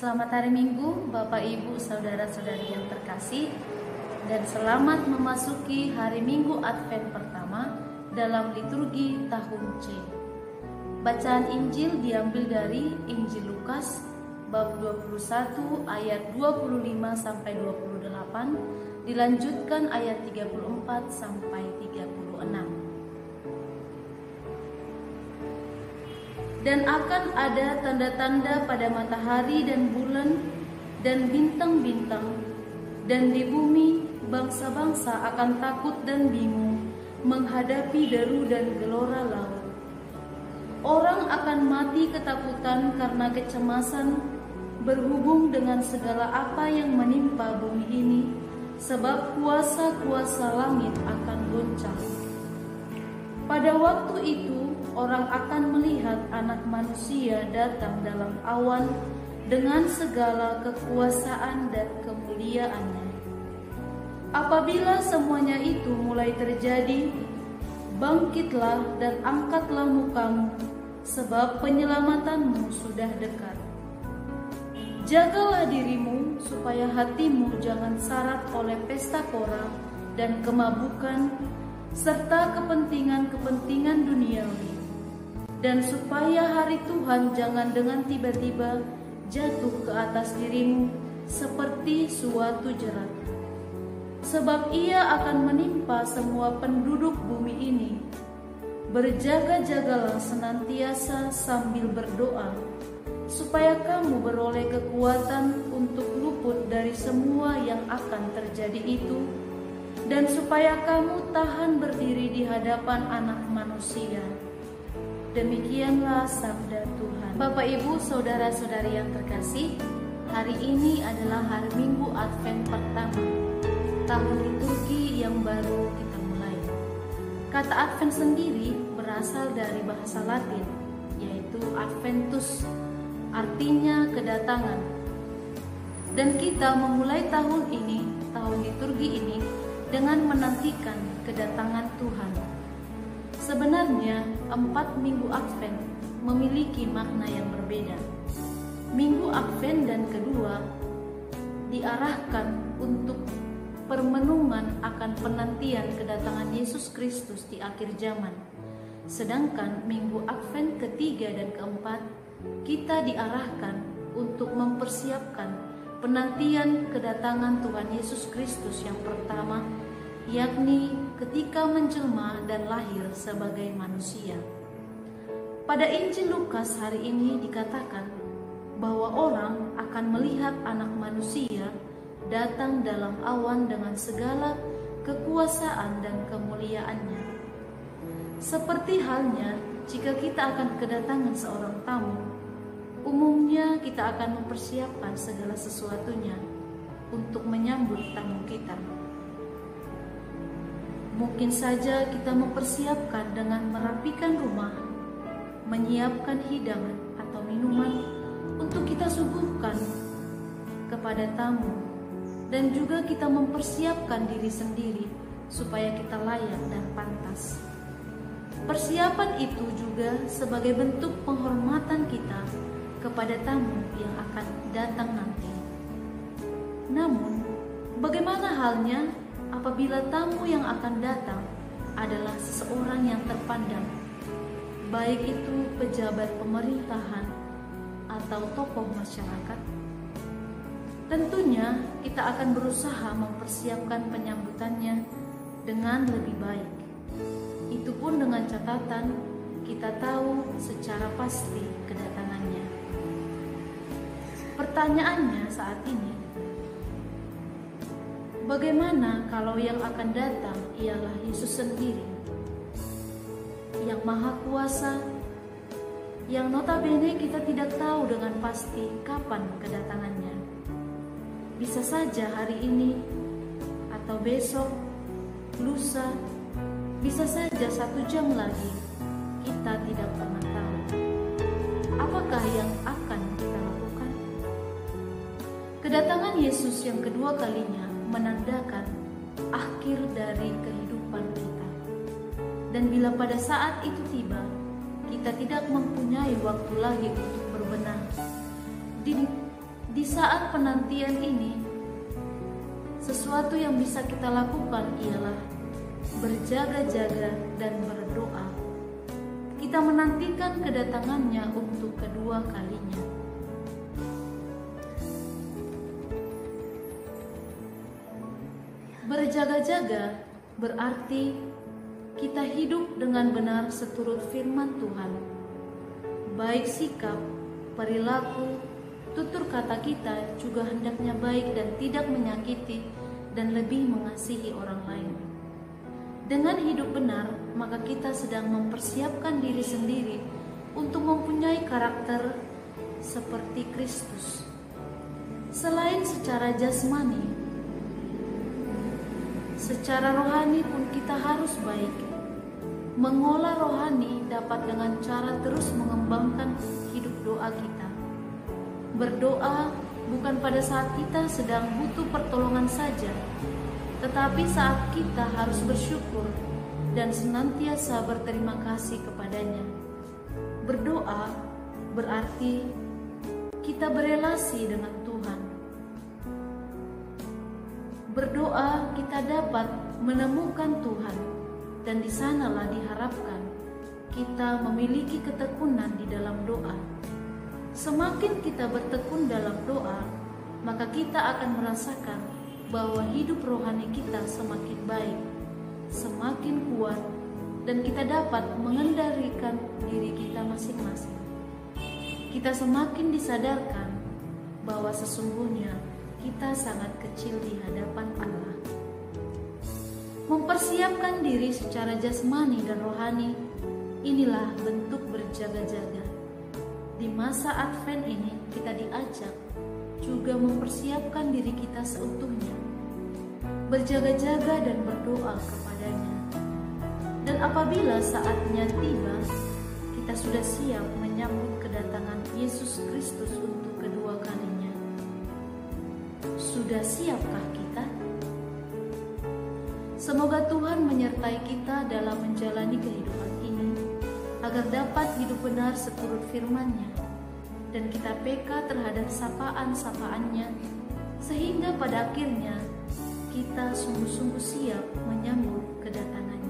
Selamat hari Minggu, Bapak, Ibu, Saudara-saudari yang terkasih, dan selamat memasuki hari Minggu Advent pertama dalam liturgi tahun C. Bacaan Injil diambil dari Injil Lukas bab 21 ayat 25 sampai 28, dilanjutkan ayat 34 sampai 36. Dan akan ada tanda-tanda pada matahari dan bulan dan bintang-bintang, dan di bumi bangsa-bangsa akan takut dan bingung menghadapi deru dan gelora laut. Orang akan mati ketakutan karena kecemasan berhubung dengan segala apa yang menimpa bumi ini, sebab kuasa-kuasa langit akan goncang. Pada waktu itu orang akan melihat Anak Manusia datang dalam awan dengan segala kekuasaan dan kemuliaannya. Apabila semuanya itu mulai terjadi, bangkitlah dan angkatlah mukamu, sebab penyelamatanmu sudah dekat. Jagalah dirimu supaya hatimu jangan syarat oleh pesta pora dan kemabukan, serta kepentingan-kepentingan duniawi, dan supaya hari Tuhan jangan dengan tiba-tiba jatuh ke atas dirimu seperti suatu jerat. Sebab ia akan menimpa semua penduduk bumi ini. Berjaga-jagalah senantiasa sambil berdoa, supaya kamu beroleh kekuatan untuk luput dari semua yang akan terjadi itu, dan supaya kamu tahan berdiri di hadapan Anak Manusia. Demikianlah sabda Tuhan. Bapak, Ibu, Saudara-saudari yang terkasih, hari ini adalah hari Minggu Advent pertama, tahun liturgi yang baru kita mulai. Kata Advent sendiri berasal dari bahasa Latin, yaitu Adventus, artinya kedatangan. Dan kita memulai tahun ini, tahun liturgi ini, dengan menantikan kedatangan Tuhan. Sebenarnya 4 minggu Advent memiliki makna yang berbeda. Minggu Advent dan kedua diarahkan untuk permenungan akan penantian kedatangan Yesus Kristus di akhir zaman. Sedangkan minggu Advent ketiga dan keempat kita diarahkan untuk mempersiapkan penantian kedatangan Tuhan Yesus Kristus yang pertama, yakni ketika menjelma dan lahir sebagai manusia. Pada Injil Lukas hari ini dikatakan bahwa orang akan melihat Anak Manusia datang dalam awan dengan segala kekuasaan dan kemuliaannya. Seperti halnya jika kita akan kedatangan seorang tamu, umumnya kita akan mempersiapkan segala sesuatunya untuk menyambut tamu kita. Mungkin saja kita mempersiapkan dengan merapikan rumah, menyiapkan hidangan atau minuman untuk kita suguhkan kepada tamu, dan juga kita mempersiapkan diri sendiri supaya kita layak dan pantas. Persiapan itu juga sebagai bentuk penghormatan kita kepada tamu yang akan datang nanti. Namun, bagaimana halnya apabila tamu yang akan datang adalah seseorang yang terpandang, baik itu pejabat pemerintahan atau tokoh masyarakat? Tentunya kita akan berusaha mempersiapkan penyambutannya dengan lebih baik. Itu pun dengan catatan kita tahu secara pasti kedatangannya. Pertanyaannya saat ini, bagaimana kalau yang akan datang ialah Yesus sendiri, yang Maha Kuasa, yang notabene kita tidak tahu dengan pasti kapan kedatangannya? Bisa saja hari ini, atau besok, lusa, bisa saja 1 jam lagi, kita tidak pernah tahu. Apakah yang akan kita lakukan? Kedatangan Yesus yang kedua kalinya menandakan akhir dari kehidupan kita. Dan bila pada saat itu tiba, kita tidak mempunyai waktu lagi untuk berbenah. Di saat penantian ini, sesuatu yang bisa kita lakukan ialah berjaga-jaga dan berdoa. Kita menantikan kedatangannya untuk kedua kalinya. Berjaga-jaga berarti kita hidup dengan benar seturut firman Tuhan. Baik sikap, perilaku, tutur kata kita juga hendaknya baik dan tidak menyakiti dan lebih mengasihi orang lain. Dengan hidup benar, maka kita sedang mempersiapkan diri sendiri untuk mempunyai karakter seperti Kristus. Selain secara jasmani, secara rohani pun kita harus baik. Mengolah rohani dapat dengan cara terus mengembangkan hidup doa kita. Berdoa bukan pada saat kita sedang butuh pertolongan saja, tetapi saat kita harus bersyukur dan senantiasa berterima kasih kepadanya. Berdoa berarti kita berelasi dengan Tuhan. Berdoa kita dapat menemukan Tuhan, dan di sanalah diharapkan kita memiliki ketekunan di dalam doa. Semakin kita bertekun dalam doa, maka kita akan merasakan bahwa hidup rohani kita semakin baik, semakin kuat, dan kita dapat mengendalikan diri kita masing-masing. Kita semakin disadarkan bahwa sesungguhnya kita sangat kecil di hadapan Allah. Mempersiapkan diri secara jasmani dan rohani, inilah bentuk berjaga-jaga. Di masa Advent ini kita diajak juga mempersiapkan diri kita seutuhnya, berjaga-jaga dan berdoa kepadanya. Dan apabila saatnya tiba, kita sudah siap menyambut kedatangan Yesus Kristus untuk kedua kalinya. Sudah siapkah kita? Semoga Tuhan menyertai kita dalam menjalani kehidupan ini, agar dapat hidup benar seturut firman-Nya, dan kita peka terhadap sapaan-sapaannya, sehingga pada akhirnya kita sungguh-sungguh siap menyambut kedatangannya.